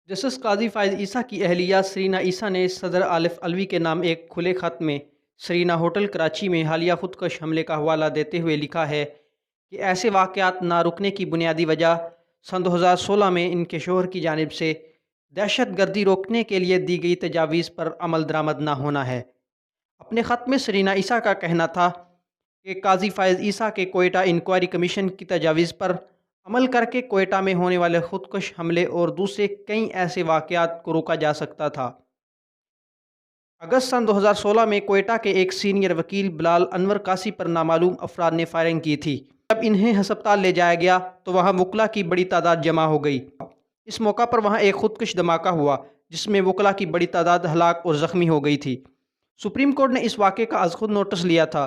Justice काजी फ़ाइज़ ईसा की अहलिया Serena ईसा ने सदर आलिफ अलवी के नाम एक खुले ख़त में सरीना होटल कराची में हालिया खुदकश हमले का हवाला देते हुए लिखा है कि ऐसे वाक़यात ना रुकने की बुनियादी वजह सन 2016 में इनके शोहर की जानिब से दहशत गर्दी रोकने के लिए दी गई तजावीज़ पर अमल दरामद ना होना है। अपने ख़त में सरीना ईसा का कहना था कि काजी फ़ाइज़ ईसा के कोयटा इंक्वायरी कमीशन की तजावीज़ पर अमल करके कोयटा में होने वाले खुदकुश हमले और दूसरे कई ऐसे वाक़यात को रोका जा सकता था। अगस्त सन 2016 में कोयटा के एक सीनियर वकील बिलाल अनवर कासी पर नामालूम अफराद ने फायरिंग की थी। जब इन्हें हस्पताल ले जाया गया तो वहाँ वकला की बड़ी तादाद जमा हो गई। इस मौका पर वहाँ एक खुदकुश धमाका हुआ जिसमें वकला की बड़ी तादाद हलाक और ज़ख्मी हो गई थी। सुप्रीम कोर्ट ने इस वाक़े का आज खुद नोटिस लिया था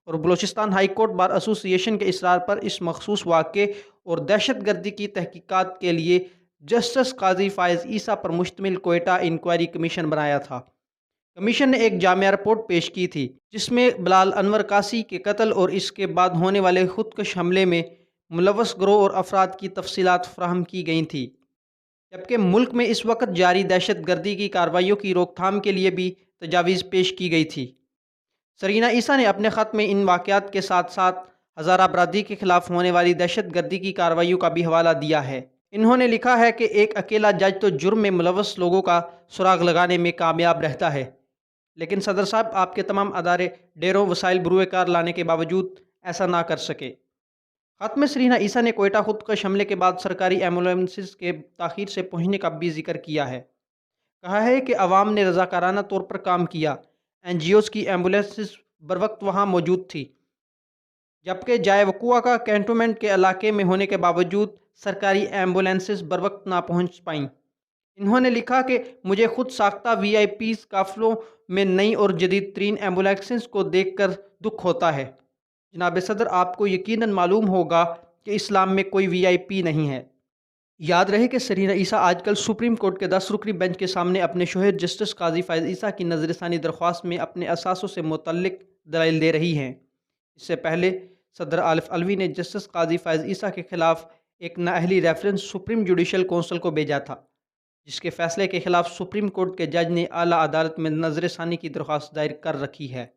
और Balochistan high court bar association के इसरार पर इस मखसूस वाक़े और दहशत गर्दी की तहकीकात के लिए जस्टिस काजी फ़ाइज़ ईसा पर मुश्तमिल कोयटा इंक्वायरी कमीशन बनाया था। कमीशन ने एक जामिया रिपोर्ट पेश की थी जिसमें बिलाल अनवर कासी के कत्ल और इसके बाद होने वाले खुदकुश हमले में मुलव्वस गिरोह और अफराद की तफसीलात फराहम की गई थी, जबकि मुल्क में इस वक्त जारी दहशत गर्दी की कार्रवाइयों की रोकथाम के लिए भी तजावीज़ पेश की गई थी। सरीना ईसा ने अपने ख़त में इन वाक़यात के साथ साथ हज़ारा बरादरी के ख़िलाफ़ होने वाली दहशत गर्दी की कार्रवाइयों का भी हवाला दिया है। इन्होंने लिखा है कि एक अकेला जज तो जुर्म में मुलव्वस लोगों का सुराग लगाने में कामयाब रहता है, लेकिन सदर साहब आपके तमाम अदारे डेरों वसाइल बरूए कार लाने के बावजूद ऐसा ना कर सके। ख़त में सरीना ईसा ने कोयटा खुदकश हमले के बाद सरकारी एम्बुलेंसेस के ताख़ीर से पहुँचने का भी जिक्र किया है। कहा है कि अवाम ने रज़ाकाराना तौर पर काम किया, NGOs की एम्बुलेंसेस बर वक्त वहाँ मौजूद थी, जबकि जाए वक़ुआ का कैंटोनमेंट के इलाके में होने के बावजूद सरकारी एम्बुलेंसेस बर वक्त ना पहुँच पाईं। इन्होंने लिखा कि मुझे खुद साख्ता VIPs काफ़िलों में नई और जदीद तरीन एम्बुलेंसेस को देख कर दुख होता है। जनाब सदर, आपको यकीनन मालूम होगा कि इस्लाम में कोई VIP नहीं है। याद रहे कि सरीना ईसा आजकल सुप्रीम कोर्ट के 10 रुकनी बेंच के सामने अपने शोहर जस्टिस काजी फ़ाइज़ ईसा की नज़रसानी दरख्वास्त में अपने असासों से मुतल्लिक दलाइल दे रही हैं। इससे पहले सदर आलिफ अलवी ने जस्टिस काजी फ़ाइज़ ईसा के ख़िलाफ़ एक नाअहली रेफरेंस सुप्रीम जुडिशल कौंसिल को भेजा था, जिसके फैसले के ख़िलाफ़ सुप्रीम कोर्ट के जज ने आला अदालत में नज़रसानी की दरख्वास्त दायर कर रखी है।